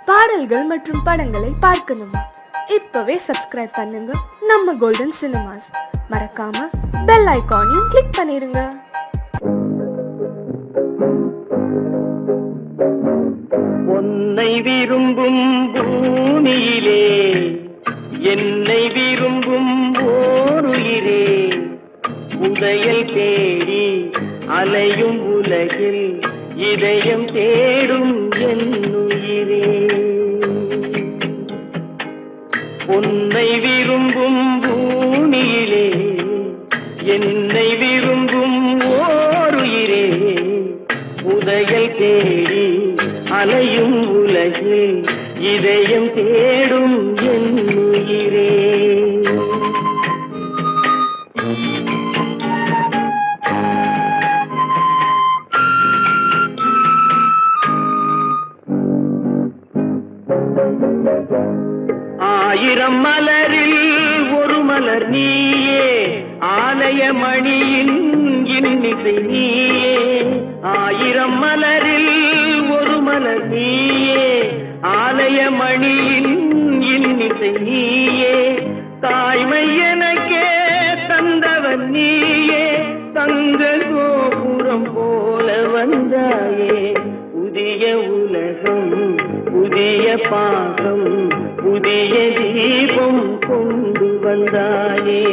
பாடல்கள் மற்றும் படங்களை பார்க்கணுமா? இப்பவே சப்ஸ்கிரைப் பண்ணுங்க நம்ம கோல்டன் சினிமாஸ். மறக்காம பெல் ஐகானையும் கிளிக் பண்ணிருங்க. உன்னை விரும்பும் பூமியிலே என்னை விரும்பும் ஓருயிரே, உதயல் தேடி அலையும் உலகில் இதயம் தேடும் என்னுயிரே. உன்னை விரும்பும் பூமியிலே என்னை விரும்பும் ஓருயிரே, உதயல் தேடி அலையும் உலகில் இதயம் தேடும் என்னுயிரே. ஆயிரம் மலரில் ஒரு மலர் நீயே, ஆலய மணியின் இன்னிசை நீயே. ஆயிரம் மலரில் ஒரு மலர் நீயே, ஆலய மணியின் இன்னிசை நீயே. தாய்மை எனக்கே தந்தவன் நீயே, தங்க கோபுரம் போல வந்தாயே. புதிய உலகம் புதிய பாகம் புதிய தீபம் கொண்டு வந்தாயே.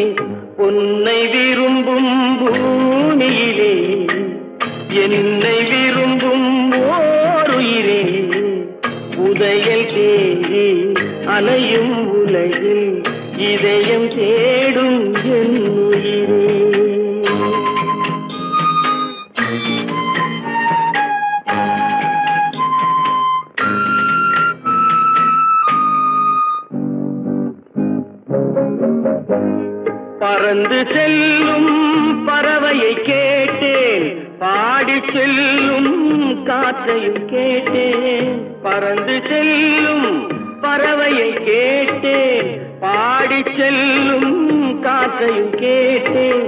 பொன்னை விரும்பும் பூமியிலே என்னை விரும்பும் ஓருயிரே, உதயல் தேடி அலையும் உலகில் இதயம் தேடும் என்னுயிரே. பறந்து செல்லும் பறவையை கேட்டேன், பாடி செல்லும் காற்றையும் கேட்டேன். பறந்து செல்லும் பறவையை கேட்டேன், பாடி செல்லும் காற்றையும் கேட்டேன்.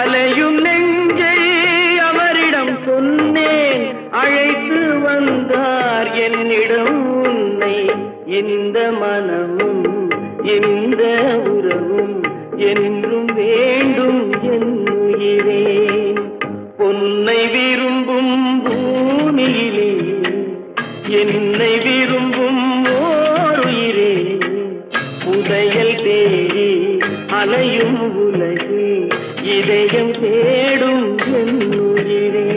அலையும் நெஞ்சை அவரிடம் சொன்னேன், அழைத்து வந்தார் என்னிடம் உன்னை. இந்த மனமும் இந்த உறவும் என்றும் வேண்டும் என்னுயிரே. பொன்னை விரும்பும் பூமியிலே என்னை விரும்பும் ஓருயிரே, உதயல் தேடி அலையும் உலகில் இதயம் தேடும் என்னுயிரே.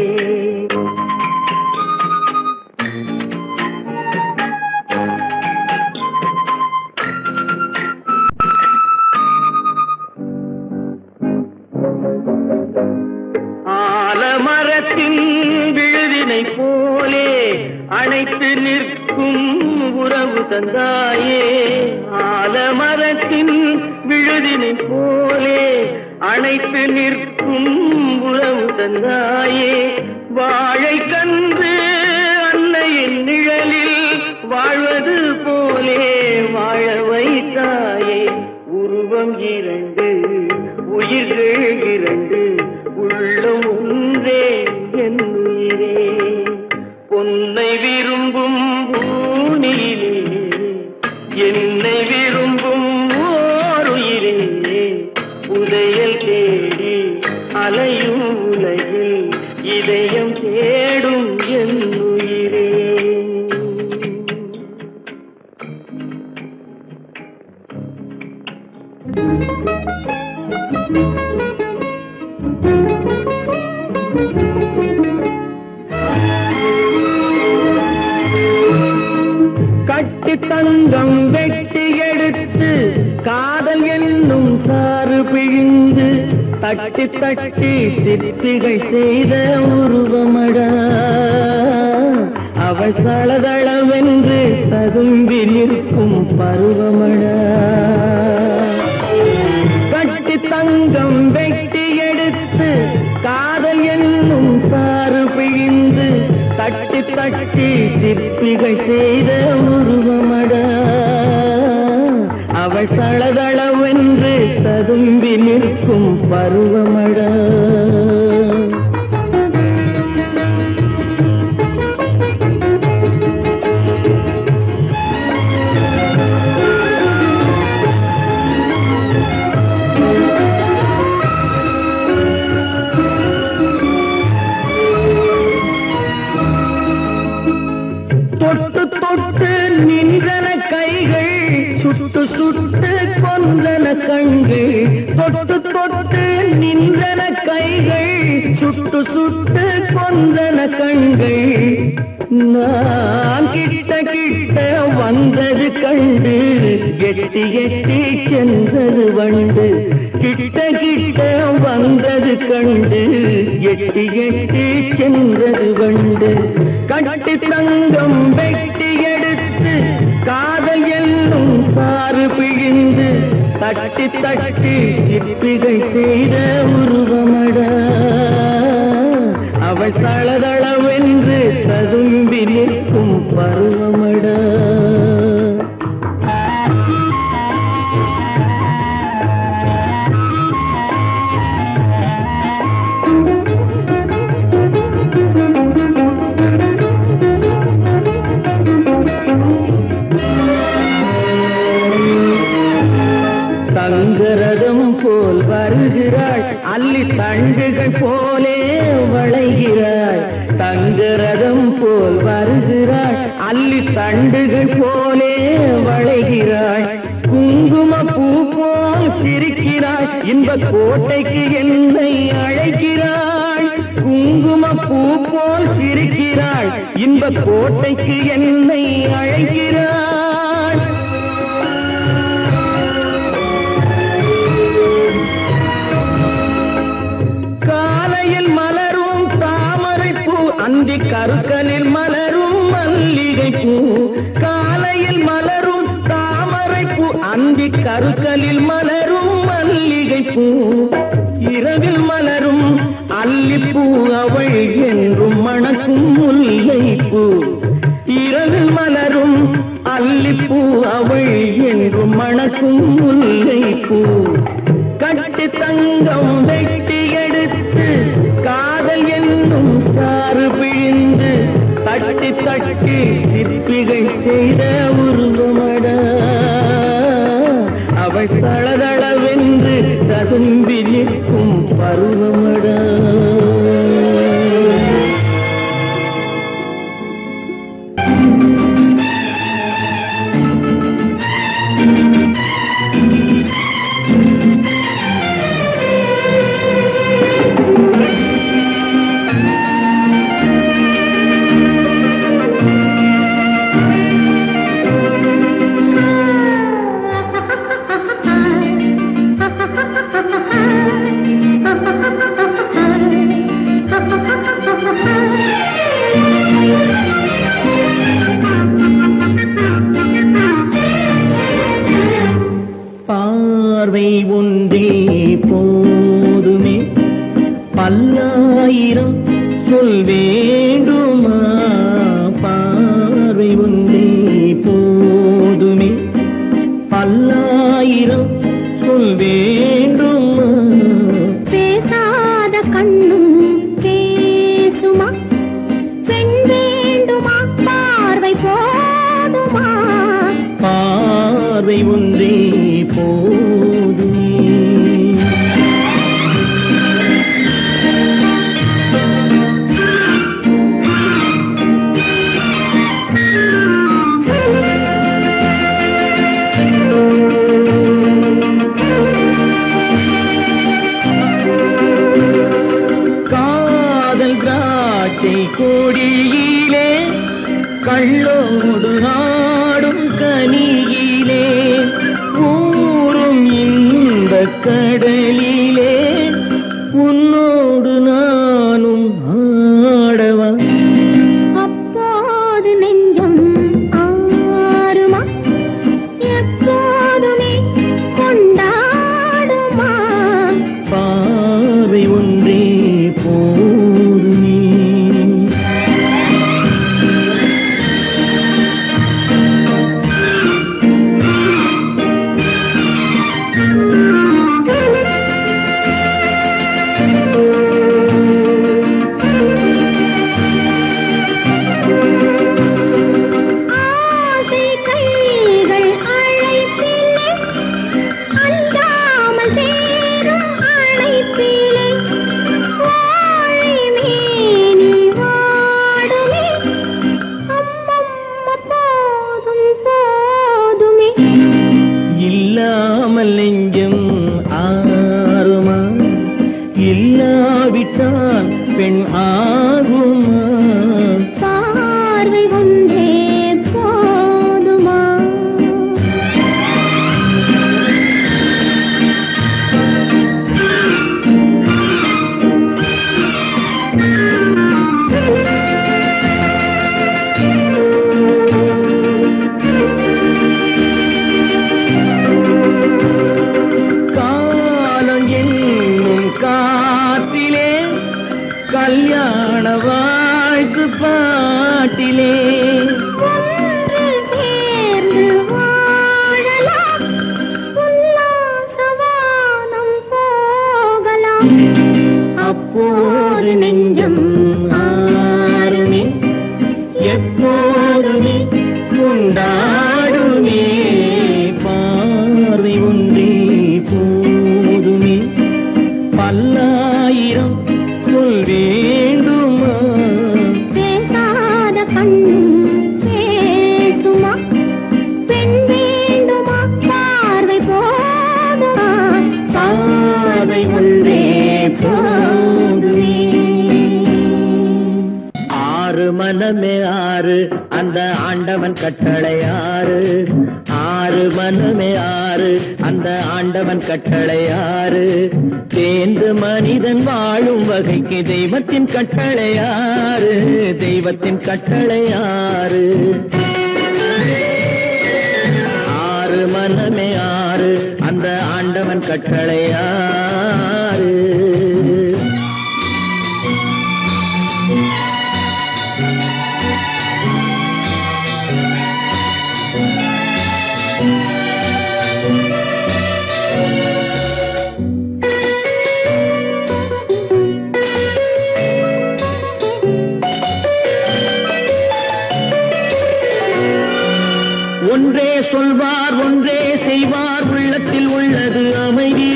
ஆலமரத்தின் விழுதினை போலே அணைத்து நிற்கும் உறவு தந்தாயே. ஆலமரத்தின் விழுதினை போலே அணைத்து நிற்கும் உறவு தந்தாயே. வாழை கன்று அன்னையின் நிழலில் வாழ்வது போலே வாழ வைத்தாயே. உருவம் இரண்டு உயிர்கள் இரண்டு, உள்ளம் ஒன்றே என்னுயிரே. பொன்னை விரும்பும் பூமியிலே என்னை விரும்பும் ஓருயிரே, உதயல் தேடி அலையும் உலகில் இதயம் தேடும் என்னுயிரே. கட்டி தங்கம் வெட்டி எடுத்து காதல் என்னும் சாறு பிழிந்து தட்டி தட்டி சிற்பிகள் செய்த உருவமடா. அவள் தளதளவென்று ததும்பி நிற்கும் பருவமடா. கட்டி தங்கம் வெட்டி எடுத்து காதல் என்னும் சாறு பிழிந்து தட்டி தட்டி சிற்பிகள் செய்த உருவமடா. அவள் தளதளவென்று ததும்பி நிற்கும் பருவமடா. தொட்டு நின்றன கைகள் சுட்டு சுட்டு கொன்றன கண்கள் தொட்டு தொட்டு நின்றன கைகள் சுட்டு சுட்டு கொன்றன கண்கள் நான் கிட்ட கிட்ட வந்தது கண்டு எட்டி எட்டி சென்றது வண்டு கிட்ட கிட்ட வந்தது கண்டு எட்டி எட்டி சென்றது வண்டு கட்டி தங்கம் வெட்டி எடுத்து காதல் என்னும் சாறு பிழிந்து தட்டி தட்டி சிற்பிகள் செய்த உருவமடா அவள் தளதளவென்று ததும்பி நிற்கும் பருவமடா தங்கரதம் போல் வருகிறாள் அல்லி தண்டுகள் போலே வளைகிறாள் தங்கரதம் போல் வருகிறாள் அல்லி தண்டுகள் போலே வளைகிறாள் குங்கும பூ போல் சிரிக்கிறாள் இன்ப கோட்டைக்கு என்னை அழைக்கிறாள் குங்கும பூ போல் சிரிக்கிறாள் இன்ப கோட்டைக்கு என்னை அழைக்கிறாள் அந்தி கருக்கலில் மலரும் மல்லிகை பூ காலையில் மலரும் தாமரை பூ அந்தி கருக்கலில் மலரும் மல்லிகை பூ இரவில் மலரும் அல்லிப்பூ அவள் என்றும் மணக்கும் முல்லை பூ இரவில் மலரும் அல்லிப்பூ அவள் என்றும் மணக்கும் முல்லை பூ கட்டி தங்கம் வெட்டி எடுத்து காதல் என்னும் சாறு பிழிந்து தட்டி தட்டி சிற்பிகள் செய்த உருவமடா அவள் தளதளவென்று ததும்பி நிற்கும் பருவமடா பார்வை ஒன்றே போதுமே பல்லாயிரம் சொல் வேண்டுமா பார்வை ஒன்றே போதுமே பல்லாயிரம் சொல் வேண்டுமா பேசாத கண்ணும் பேசுமா பெண் வேண்டுமா பார்வை போதுமா பார்வை ஒன்றே போதுமே காதல் திராட்சை கொடியிலே கள்ளோடு ஆடும் கனியிலே ஊரும் இன்பக் கடலிலே உன்னோடு நானும் ஆடவா அப்போது நெஞ்சம் ஆறுமா எப்போதுமே கொண்டாடுமா பார்வை ஒன்றே போதுமே இல்லாமல் நெஞ்சம் ஆறுமா, இல்லாவிட்டால் பெண் ஆகுமா? பார்வை ஒன்றே போதுமா? காலம் என்னும் காற்றிலே, கல்யாண வாழ்த்து பாட்டிலே, ஒன்று சேர்ந்து வாழலாம், உல்லாசவானம் போகலாம். அப்போது நெஞ்சம் ஆறுமே, எப்போதுமே கொண்டாடுமே. பார்வை ஒன்றே போதுமே, பல்லாயிரம் சொல் வேண்டுமா? பேசாத கண்ணும் பேசுமா? பெண் வேண்டுமா? பார்வை போதுமா? பாதை ஒன்றே போதுமே. ஆறு மனமே ஆறு, அந்த ஆண்டவன் கட்டளை ஆறு. ஆறு மனமே ஆறு, அந்த ஆண்டவன் கட்டளை ஆறு. தேர்ந்து மனிதன் வாழும் வகைக்கு தெய்வத்தின் கட்டளை ஆறு, தெய்வத்தின் கட்டளை ஆறு. ஆறு மனமே ஆறு, அந்த ஆண்டவன் கட்டளை ஆறு. ஒன்றே சொல்வார், ஒன்றே செய்வார், உள்ளத்தில் உள்ளது அமைதி.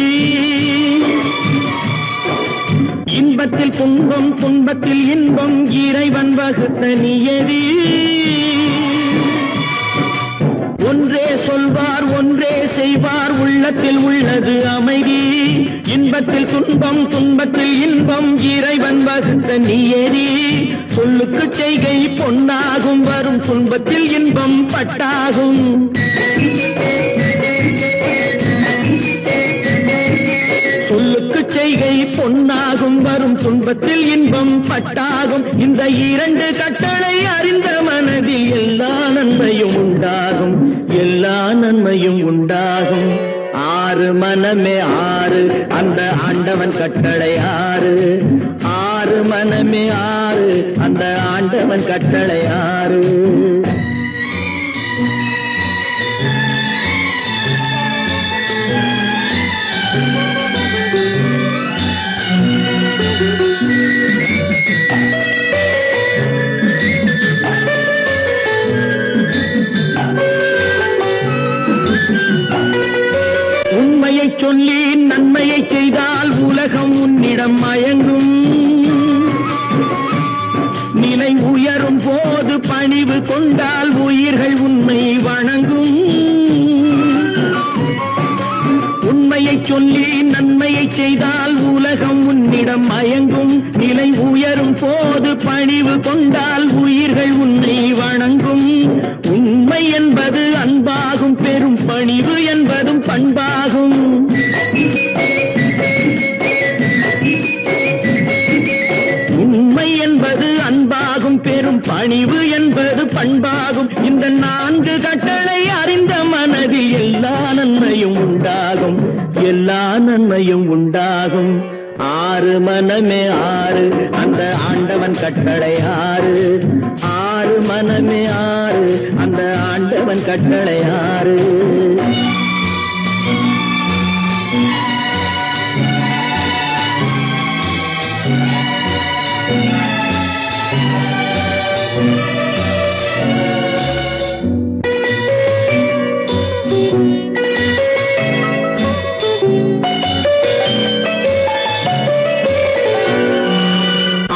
இன்பத்தில் துன்பம், துன்பத்தில் இன்பம், இறைவன் வகுத்த நியதி. ஒன்றே சொல்வார், ஒன்றே செய்வார், உள்ளத்தில் உள்ளது அமைதி. இன்பத்தில் துன்பம், துன்பத்தில் இன்பம், இறைவன் வகுத்த நியதி. சொல்லுக்கு செய்கை பொன்னாகும், வரும் துன்பத்தில் இன்பம் பட்டாகும். சொல்லுக்கு செய்கை பொன்னாகும், வரும் துன்பத்தில் இன்பம் பட்டாகும். இந்த இரண்டு கட்டளை அறிந்த மனதில் எல்லா நன்மையும் உண்டாகும், எல்லா நன்மையும் உண்டாகும். ஆறு மனமே ஆறு, அந்த ஆண்டவன் கட்டளை ஆறு. ஆறு மனமே ஆறு, அந்த ஆண்டவன் கட்டளை ஆறு. உண்மையை சொல்லி நன்மையை செய்தால் உலகம் உன்னிடம் மயங்கும். நிலை உயரும் போது பணிவு கொண்டால் உயிர்கள் உன்னை வணங்கும். உண்மையை சொல்லி நன்மையை செய்தால் உலகம் உன்னிடம் மயங்கும். நிலை உயரும் போது பணிவு கொண்டால் உயிர்கள் உன்னை வணங்கும். உண்மை என்பது அன்பாகும், பெரும் பணிவு என்பதும் பண்பாகும். உண்மை என்பது அன்பாகும், பெரும் பணிவு என்பது பண்பாகும். இந்த நான்கு கட்டளை அறிந்த மனதில் எல்லா நன்மையும் உண்டாகும், எல்லா நன்மையும் உண்டாகும். ஆறு மனமே ஆறு, அந்த ஆண்டவன் கட்டளை ஆறு. ஆறு மனமே ஆறு, அந்த ஆண்டவன் கட்டளை ஆறு.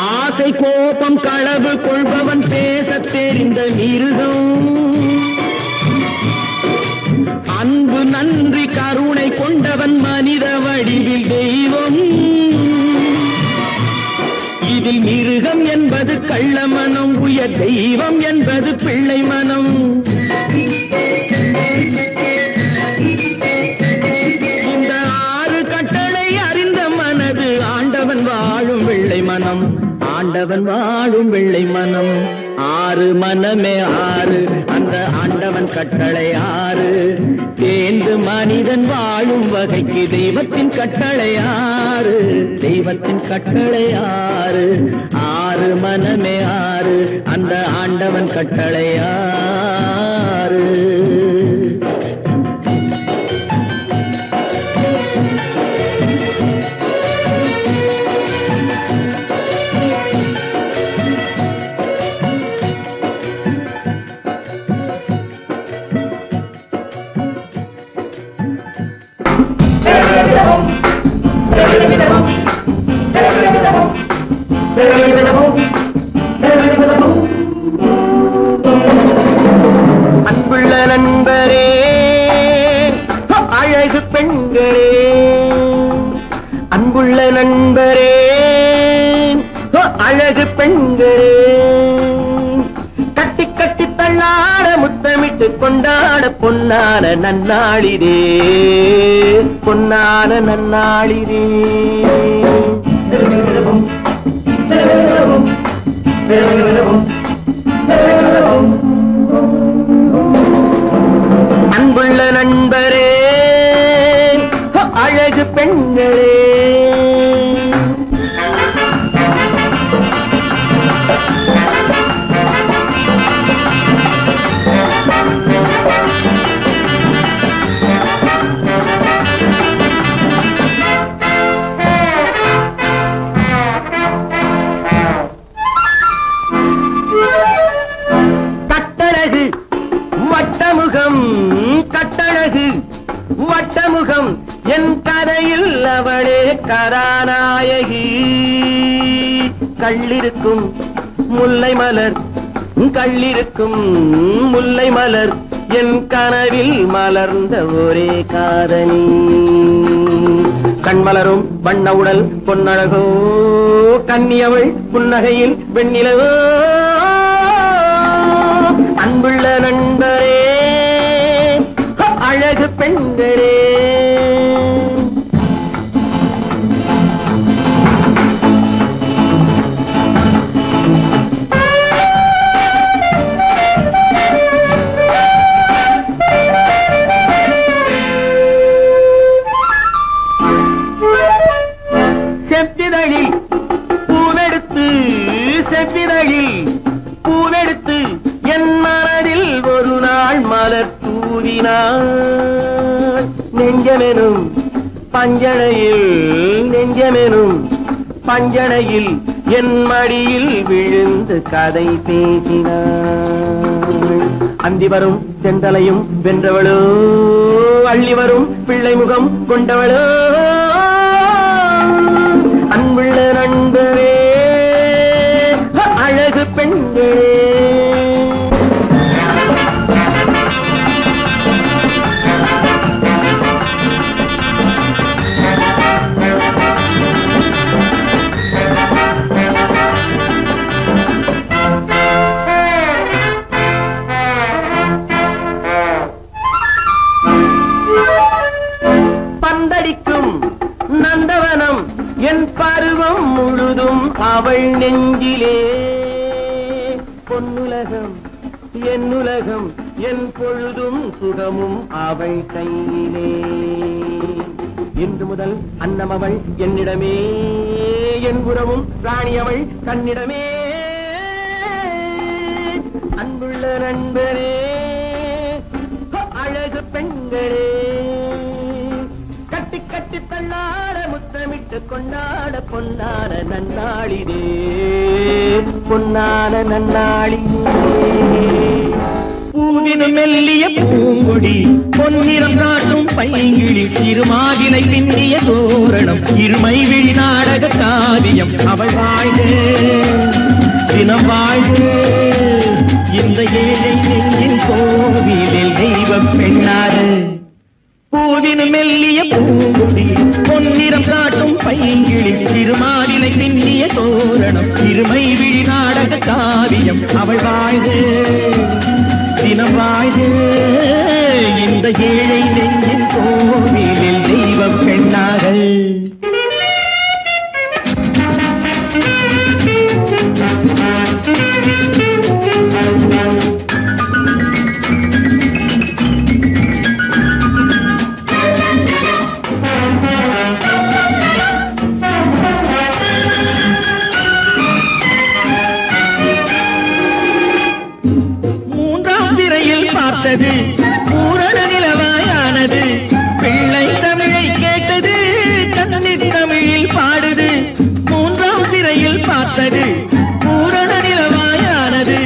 ஆசை கோபம் களவு கொள்பவன் பேசத் தெரிந்த மிருகம். இதில் மிருகம் என்பது கள்ள மனம், உயர் தெய்வம் என்பது பிள்ளை மனம். இந்த 6 கட்டளை அறிந்த மனது ஆண்டவன் வாழும் வெள்ளை மனம், ஆண்டவன் வாழும் வெள்ளை மனம். 6 மனமே 6, அந்த ஆண்டவன் கட்டளை 6. தேர்ந்து மனிதன் வாழும் வகைக்கு தெய்வத்தின் கட்டளை 6, தெய்வத்தின் கட்டளை 6. 6 மனமே 6, அந்த ஆண்டவன் கட்டளை 6. அன்புள்ள நண்பரே, அழகு பெண்களே, அன்புள்ள நண்பரே, அழகு பெண்களே, கட்டி கட்டி தள்ளாட முத்தமிட்டு கொண்டாட பொன்னான நன்னாளிதே, பொன்னான நன்னாளிதே. அன்புள்ள நண்பரே, அழகு பெண்களே, கட்டழகு வட்டமுகம், கட்டழகு வட்டமுகம், என் கதையில் அவளே கதாநாயகி. கள்ளிருக்கும் முல்லை மலர், கள்ளிருக்கும் முல்லை மலர், என் கனவில் மலர்ந்த ஒரே காதலி. கண்மலரும் வண்ண உடல் பொன்னழகோ, கன்னியவள் புன்னகையில் வெண்ணிலவோ. அன்புள்ள நண்பரே, அழகு பெண்களே, செவ்விதழில் பூவெடுத்து, செவ்விதழில் பூவெடுத்து என் மனதில் ஒரு நாள் மலர் தூவினாள். நெஞ்சமெனும் பஞ்சனையில், நெஞ்சமெனும் பஞ்சனையில் என் மடியில் விழுந்து கதை பேசினாள். அந்தி வரும் செந்தலையும் வென்றவளோ, அள்ளி வரும் பிள்ளை முகம் கொண்டவளோ. அன்புள்ள நண்பரே, அழகு பெண்களே, பந்தடிக்கும் நந்தவனம் என் பருவம் முழுதும் அவள் நெஞ்சிலே. பொன்னுலகம் என்னுலகம், என் பொழுதும் சுகமும் அவள் கையிலே. இன்று முதல் அன்னம் அவள் என்னிடமே, என் உறவும் ராணி அவள் கண்ணிடமே. அன்புள்ள நண்பரே, அழகு பெண்களே, கட்டி கட்டி தள்ளாட முத்தமிட்டு கொண்டாட பொன்னான நன்னாளிதே, பொன்னான நன்னாளிதே. பூவினும் மெல்லிய பூங்கொடி, பொன்னிறம் காட்டும் பைங்கிழி, சிறுமாவிலை பின்னிய தோரணம், இருமை விழி நாடக காவியம். அவள் வாழ்க, தினம் வாழ்க, இந்த ஏழை நெஞ்சின் கோவிலில் தெய்வ பெண்ணாறு. பூவினு மெல்லிய பூங்குடி பொன்னிறம் காட்டும் பைங்கிளி திருமாலிலை பின்னிய தோரணம் இருமை விழி நாடக காவியம் அவள் வாழ்க தினம் வாழ்க இந்த ஏழை நெஞ்சின் கோவிலில் தெய்வ பெண்ணாக பார்த்தது பூரண நிலவாயானது பிள்ளை தமிழை கேட்டது கண்ணீர் தமிழில் பாடுது மூன்றாம் திரையில் பார்த்தது பூரண நிலவாயானது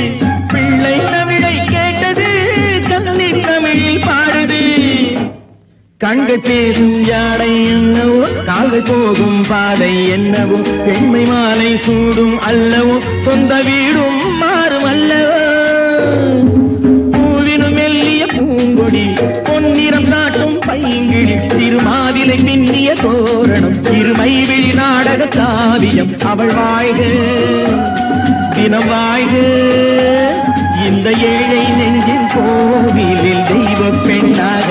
பிள்ளை தமிழை கேட்டது கண்ணீர் தமிழில் பாடுது கண்கள் பேசும் யாடை என்னவோ கால்கள் போகும் பாதை என்னவோ பெண்மை மாலை சூடும் அல்லவோ சொந்த வீடும் மாறும் அல்லவோ மெல்லிய பூங்கொடி பொன்னிறம் காட்டும் பைங்கிழி திருமாதிலை பின்னிய தோரணம் இருமை விழி நாடக காவியம் அவள் வாழ்க தினம் வாழ்க இந்த ஏழை நெஞ்சின் கோவிலில் தெய்வ பெண்ணாக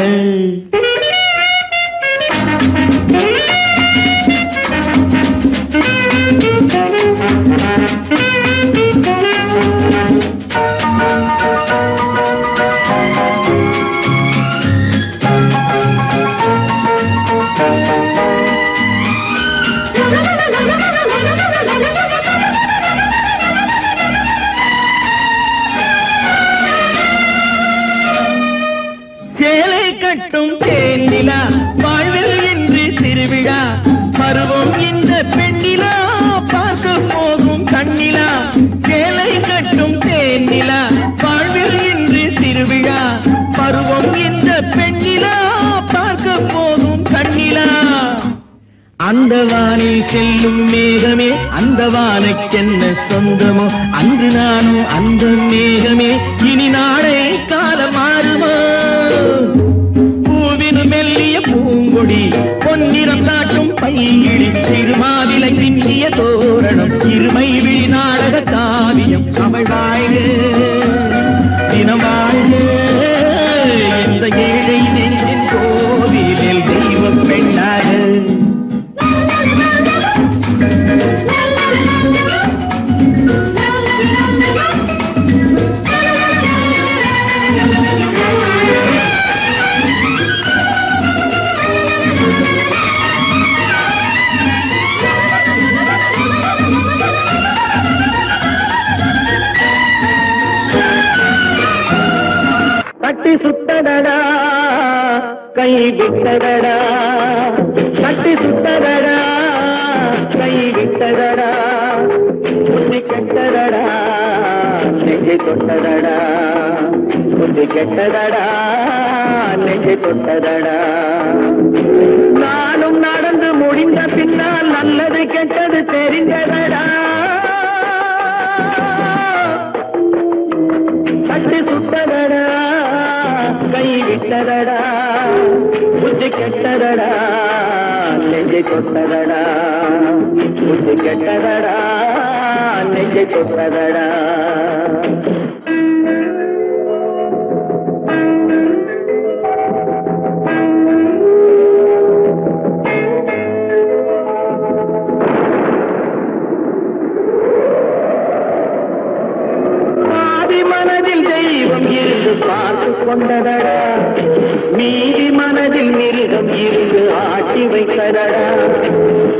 சேலை கட்டும் தேனிலா வாழ்வில் இன்று திருவிழா பருவம் இந்த பெண்ணிலா பார்க்க போகும் கண்ணிலா சேலை கட்டும் தேனிலா வாழ்வில் இன்று திருவிழா பருவம் இந்த பெண்ணிலா பார்க்க போகும் கண்ணிலா அந்த வானில் செல்லும் மேகமே அந்த வானுக்கென்ன சொந்தமோ அன்று நானும் அந்த மேகமே இனி நாளை காலம் மாறுமோ பூவினு மெல்லிய பூங்கொடி பொன்னிறம் காட்டும் பைங்கிழி திருமாவிலை பின்னிய தோரணம் இருமை விழி நாடக காவியம் அவள் வாழ்க தினம் வாழ்க இந்த ஏழை நெஞ்சின் கோவிலில் தெய்வ பெண்ணாக கட்டி சுட்டதடா கை விட்டதடா கட்டி சுட்டதடா கை விட்டதடா புத்தி கெட்டதடா நெஞ்சை தொட்டதடா புத்தி கெட்டதடா நெஞ்சை தொட்டதடா நானும் நடந்து முடிந்த பின்னால் நல்லது கெட்டது தெரிந்ததடா கட்டி சுட்டதடா கை விட்டதடா புத்தி கெட்டதடா நெஞ்சை தொட்டதடா புத்தி கெட்டதடா நெஞ்சை தொட்டதடா பார்த்து கொண்டதடா மீதி மனதில் மிருகம் இருந்து ஆட்டி வைத்ததடா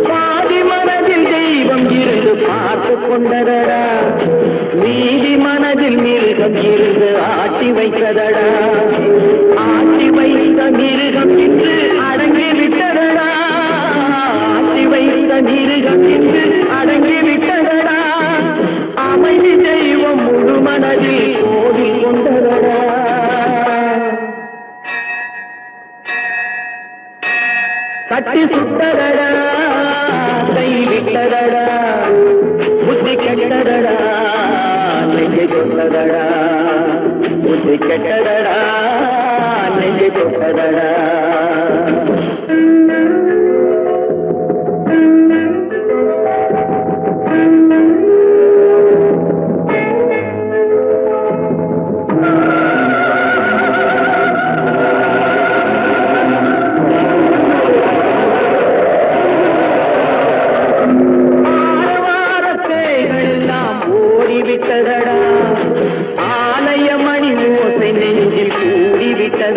பாதி மனதில் தெய்வம் இருந்து பார்த்து கொண்டதடா மீதி மனதில் மிருகம் இருந்து ஆட்டி வைத்ததடா ஆட்டி வைத்த மிருகம் இன்று அடங்கி விட்டதடா ஆட்டி வைத்த மிருகம் இன்று அடங்கி விட்டதடா அமைதி தெய்வம் முழு மனதில் கோவில் கொண்டதடா கட்டி சுட்டதடா கை விட்டதடா புத்தி கெட்டதடா நெஞ்சை தொட்டதடா புத்தி கெட்டதடா நெஞ்சை தொட்டதடா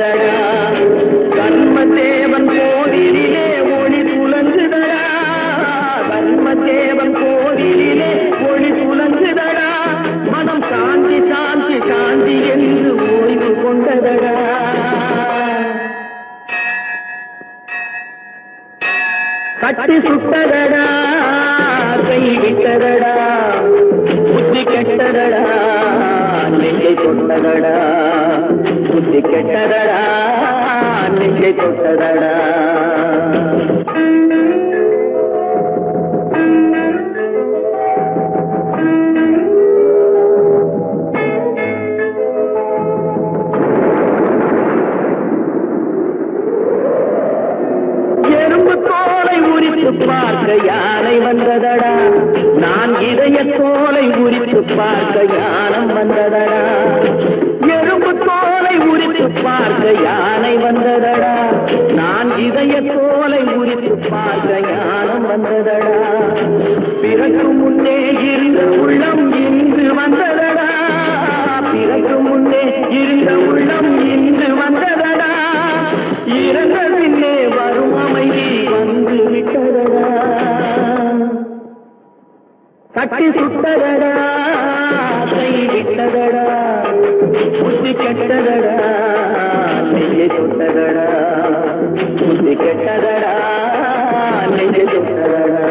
கட்டதடா கர்மதேவன் கோவிலிலே ஒளி துலங்குதடா கர்மதேவன் கோவிலிலே ஒளி துலங்குதடா மனம் சாந்தி சாந்தி சாந்தி என்று ஓய்வு கொண்டதடா கட்டி சுட்டதடா கை விட்டதடா புத்தி கெட்டதடா நெஞ்சை தொட்டதடா புத்தி கெட்டதடா நெஞ்சை தொட்டதடா எறும்பு தோலை உரித்து பார்க்க யானை வந்ததடா நான் இதய தோலை உரித்து பார்க்க யானம் வந்ததடா எறும்பு தோலை உரித்து பார்க்க யானை வந்ததடா நான் இதய தோலை உரித்து பார்க்க யானம் வந்ததடா பிறகு முன்னே இருந்த உள்ளம் இன்று வந்ததடா பிறகு முன்னே இருந்த உள்ளம் இன்று வந்ததடா இறந்த பின்னே வரும் அமைதி வந்து விட்டதடா கட்டி சுட்டதடா கை விட்டதடா புத்தி கெட்டதடா நெஞ்சை தொட்டதடா புத்தி கெட்டதடா நெஞ்சை தொட்டதடா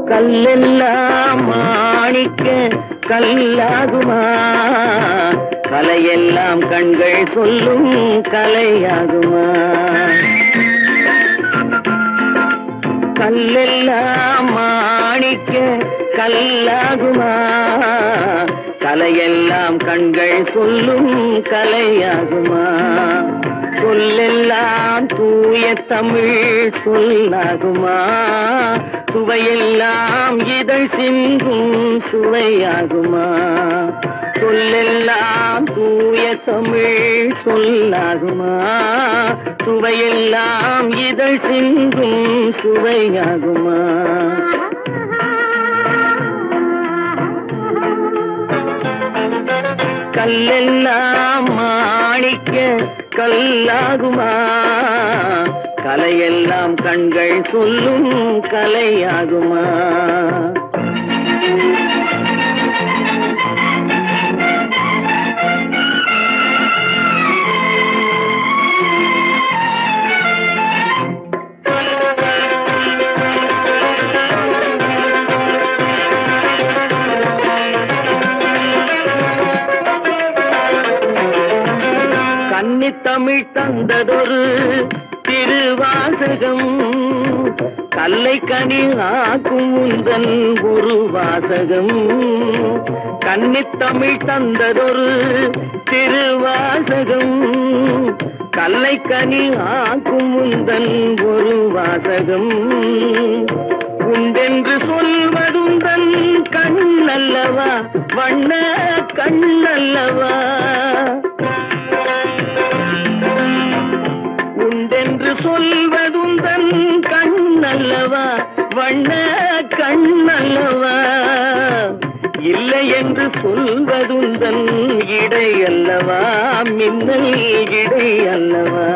கல்லெல்லாம் மாணிக்க கல்லாகுமா கலையெல்லாம் கண்கள் சொல்லும் கலையாகுமா கல்லெல்லாம் மாணிக்க கல்லாகுமா கலையெல்லாம் கண்கள் சொல்லும் கலையாகுமா சொல்லெல்லாம் தூய தமிழ் சொல்லாகுமா சுவையெல்லாம் இதழ் சிந்தும் சுவையாகுமா சொல்லெல்லாம் தூய தமிழ் சொல்லாகுமா சுவையெல்லாம் இதழ் சிந்தும் சுவையாகுமா கல்லெல்லாம் மாணிக்க கல்லாகுமா கலையெல்லாம் கண்கள் சொல்லும் கலையாகுமா கன்னித்தமிழ் தந்ததொரு திருவாசகம் கல்லை கனி ஆக்கும் உந்தன் ஒரு வாசகம் கன்னித்தமிழ் தந்ததொரு திருவாசகம் கல்லை கனி ஆக்கும் உந்தன் ஒரு வாசகம் உண்டென்று சொல்வதுந்தன் கண்ணல்லவா வண்ண கண்ணல்லவா உண்டென்று சொல்வதுந்தன் கண்ணல்லவா வண்ண கண்ணல்லவா இல்லை என்று சொல்வதுந்தன் இடை அல்லவா மின்னல் இடை அல்லவா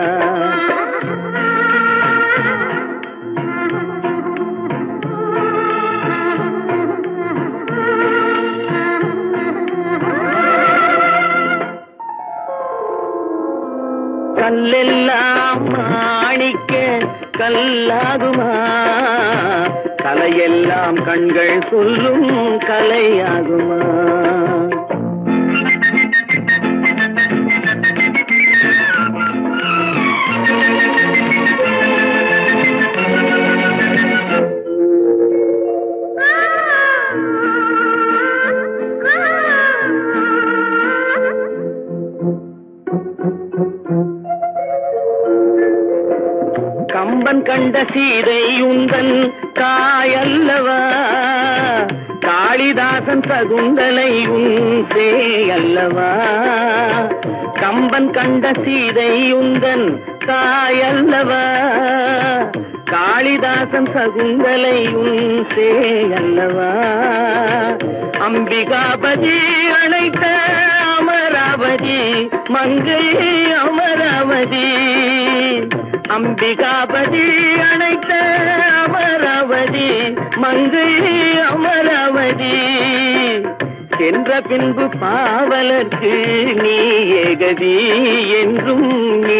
கல்லெல்லாம் மாணிக்க கல்லாகுமா கலை கதையெல்லாம் கண்கள் சொல்லும் கலையாகுமா? கம்பன் கண்ட சீதை உந்தன் தாயல்லவா, காளிதாசன் சகுந்தலை உன் சேயல்லவா. கம்பன் கண்ட சீதை உந்தன் தாயல்லவா, காளிதாசன் சகுந்தலை உன் சேயல்லவா. அம்பிகாபதி அழைத்த அமராவதி மங்கை அமராவதி, அம்பிகாபதி அழைத்த அமராவதி மங்கை அமராவதி. சென்ற பின்பு பாவலர்க்கு நீ ஏகதி, என்றும் நீ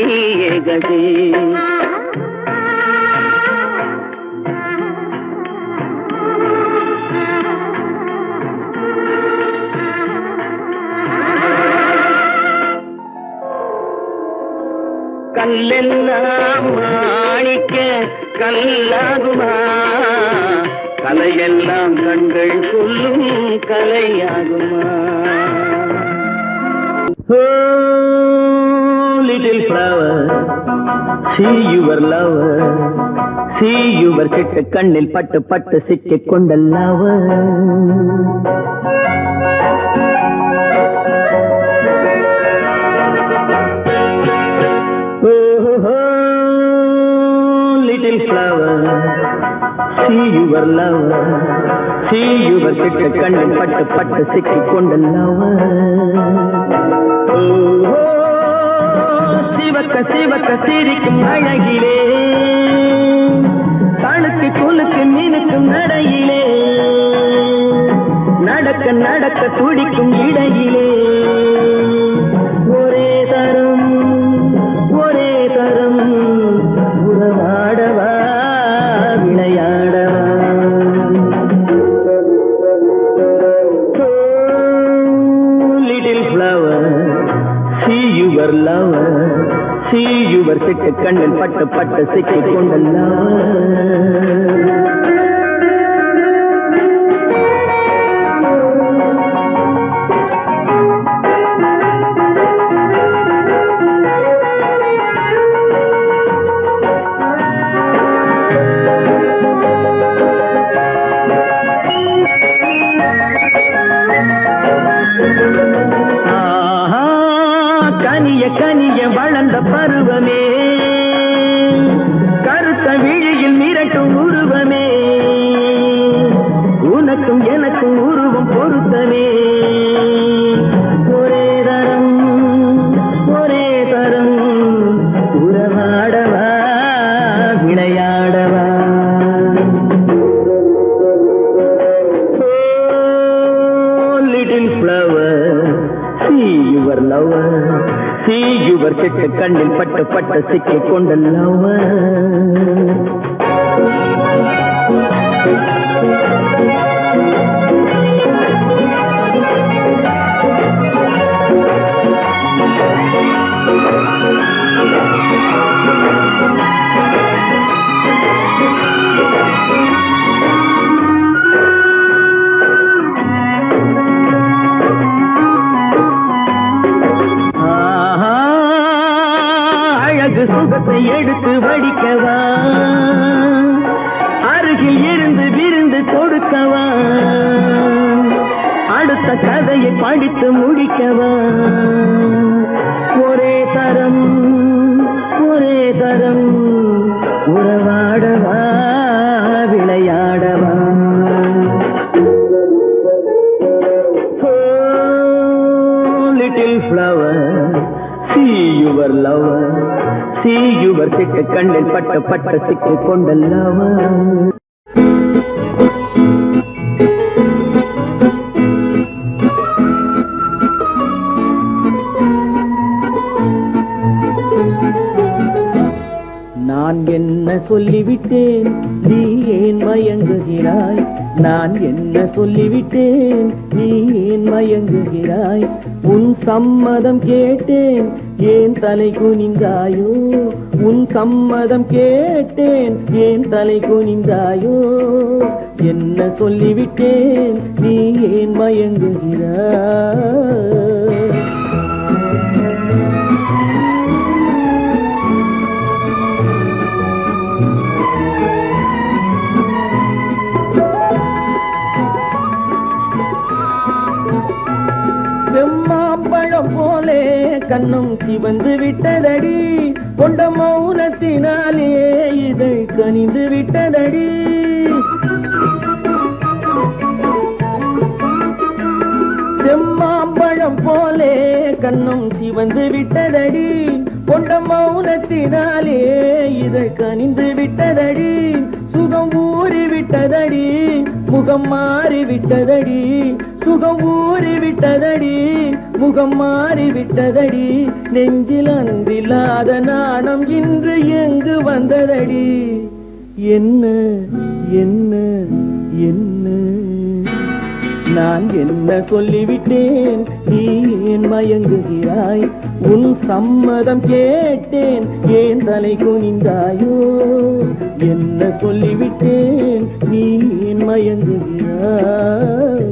ஏகதி. கல்லெல்லாம் மாணிக்க கல்லாகுமா, கலையெல்லாம் கண்கள் சொல்லும் கலையாகுமா? Oh, little flower, see your lover, see your சிட்டு கண்ணில் பட்டு பட்டு சிக்கிக் கொண்ட lover. Little flower, see your lover, see your சிட்டு கண்ணில் பட்டு பட்டு சிக்கிக் கொண்ட lover. சிவக்க சிவக்க சிரிக்கும் அழகிலே, கணுக்கு குலுக்கு மீனுக்கும் நடையிலே, நடக்க நடக்க துடிக்கும் இடையிலே, ஒரே தரம் ஒரே தரம், உறவாடவா விளையாடவா. Little flower, see your lover, see your சிட்டு கண்ணில் பட்டு பட்டு சிக்கிக் கொண்ட lover. கனிய கனிய வளர்ந்த பருவமே, கருத்த விழியில் மிரட்டும் உருவமே, உனக்கும் எனக்கும் உருவம் பொருத்தமே. ஒரே தரம் ஒரே தரம், உறவாடவா விளையாடவா. Little flower, see your lover, see your சிட்டு கண்ணில் பட்டு பட்டு சிக்கிக் கொண்ட lover. சுகத்தை எடுத்து வடிக்கவா, அருகில் இருந்து விருந்து கொடுக்கவா, அடுத்த கதையை படித்து முடிக்கவா. ஒரே தரம் ஒரே தரம், உறவாடவா விளையாடவா. Little flower, see your lover, see your சிட்டு கண்ணில் பட்டு பட்டு சிக்கிக் கொண்ட lover. நான் என்ன சொல்லிவிட்டேன், நீ ஏன் மயங்குகிறாய்? நான் என்ன சொல்லிவிட்டேன்? நீ ஏன் மயங்குகிறாய்? உன் சம்மதம் கேட்டேன், ஏன் தலை குனிந்தாயோ? உன் சம்மதம் கேட்டேன், ஏன் தலை குனிந்தாயோ? என்ன சொல்லிவிட்டேன்? நீ ஏன் மயங்குகிறாய்? செம்மாம்பழம் போலே கண்ணும் சிவந்து விட்டதடி, கொண்ட மௌனத்தினாலே இதை கனிந்து விட்டதடி. செம்மாம்பழம் போலே கண்ணும் சிவந்து விட்டதடி, கொண்ட மௌனத்தினாலே இதை கனிந்து விட்டதடி. சுகம் ஊறி விட்டதடி, முகம் மாறி விட்டதடி. சுகம் ஊறி விட்டதடி, முகம் மாறி விட்டதடி. நெஞ்சில் அன்பில்லாத நாணம் இன்று எங்கு வந்ததடி? என்ன என்ன என்ன நான் என்ன சொல்லிவிட்டேன்? நீ ஏன் மயங்குகிறாய்? உன் சம்மதம் கேட்டேன், ஏன் தலை குனிந்தாயோ? என்ன சொல்லிவிட்டேன்? நீ ஏன் மயங்குகிறாய்?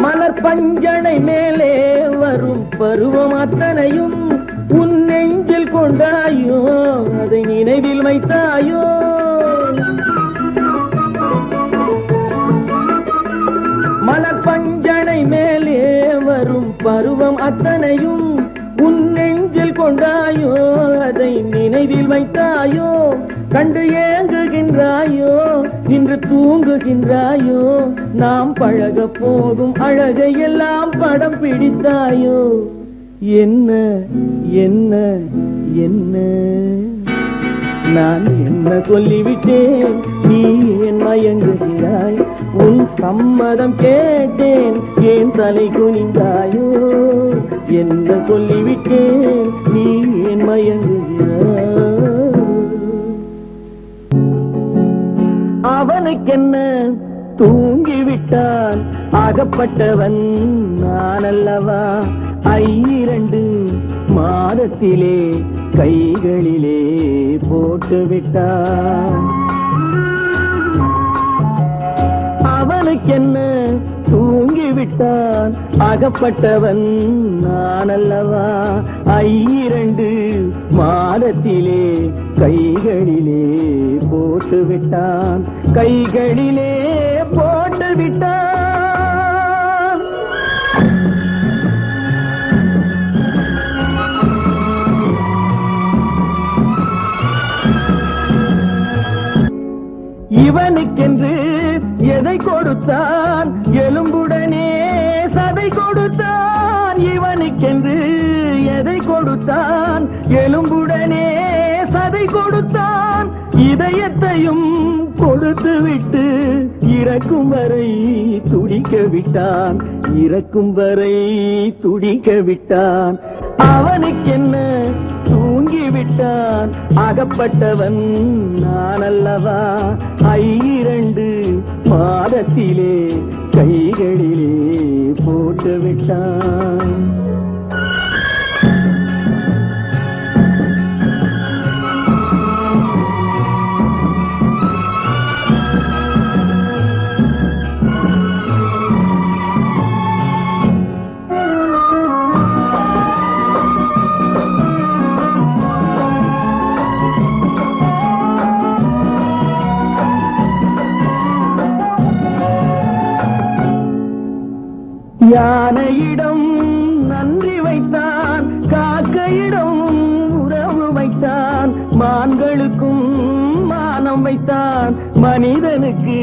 மலர் பஞ்சனை மேலே வரும் பருவம் அத்தனையும் உன் நெஞ்சில் கொண்டாயோ? அதை நினைவில் வைத்தாயோ? மலர் பஞ்சனை மேலே வரும் பருவம் அத்தனையும் உன் நெஞ்சில் கொண்டாயோ? அதை நினைவில் வைத்தாயோ? கண்டு ஏங்குகின்றாயோ? இன்று தூங்குகின்றாயோ? நாம் பழக போகும் அழகை எல்லாம் படம் பிடித்தாயோ? என்ன என்ன என்ன நான் என்ன சொல்லிவிட்டேன்? நீ ஏன் மயங்குகிறாய்? உன் சம்மதம் கேட்டேன், ஏன் தலை குனிந்தாயோ? என்ன சொல்லிவிட்டேன்? நீ ஏன் மயங்குகிறாய்? அவனுக்கென்ன தூங்கிவிட்டான், அகப்பட்டவன் நான் அல்லவா? 2 மாதத்திலே கைகளிலே போட்டு விட்டான். அவனுக்கென்ன தூங்கிவிட்டான், அகப்பட்டவன் நான் அல்லவா? 2 மாதத்திலே கைகளிலே போட்டு விட்டான், கைகளிலே போட்டு விட்டான். இவனுக்கென்று எதை கொடுத்தான்? எலும்புடனே சதை கொடுத்தான். இவனுக்கென்று எதை கொடுத்தான்? எலும்புடனே சதை கொடுத்தான். இதயத்தையும் கொடுத்து விட்டு இறக்கும் வரை துடிக்க விட்டான், இறக்கும் வரை துடிக்க விட்டான். அவனுக்கென்ன தூங்கிவிட்டான், அகப்பட்டவன் நான் அல்லவா? 2 மாதத்திலே கைகளிலே போட்டு விட்டான். யானையிடம் நன்றி வைத்தான், காக்கையிடம் உறவு வைத்தான். மான்களுக்கும் மானம் வைத்தான், மனிதனுக்கு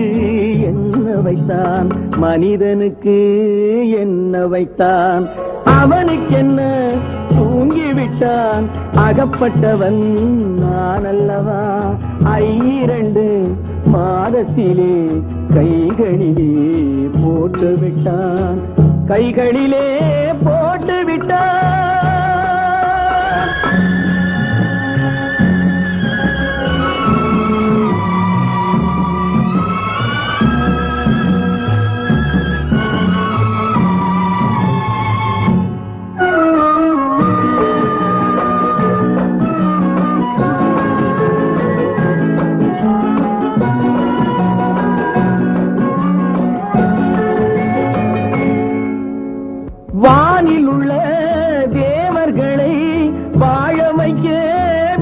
என்ன வைத்தான்? மனிதனுக்கு என்ன வைத்தான்? அவனுக்கென்ன தூங்கிவிட்டான், அகப்பட்டவன் நான் அல்லவா? 2 மாதத்திலே கைகளிலே போட்டு விட்டான், கைகளிலே போட்டு விட்டான். வானில் உள்ள தேவர்களை வாழ வைக்க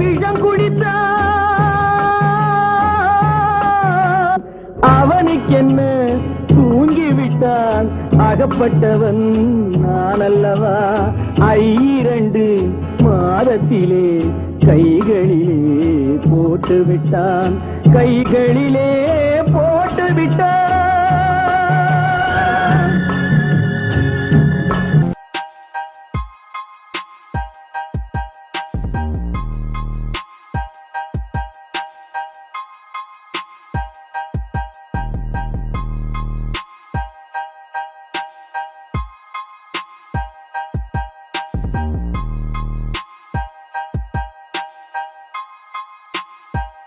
விஷம் குடித்தான். அவனுக்கென்ன தூங்கிவிட்டான், அகப்பட்டவன் நான் அல்லவா. 2 மாதத்திலே கைகளிலே போட்டு விட்டான், கைகளிலே போட்டு விட்டான்.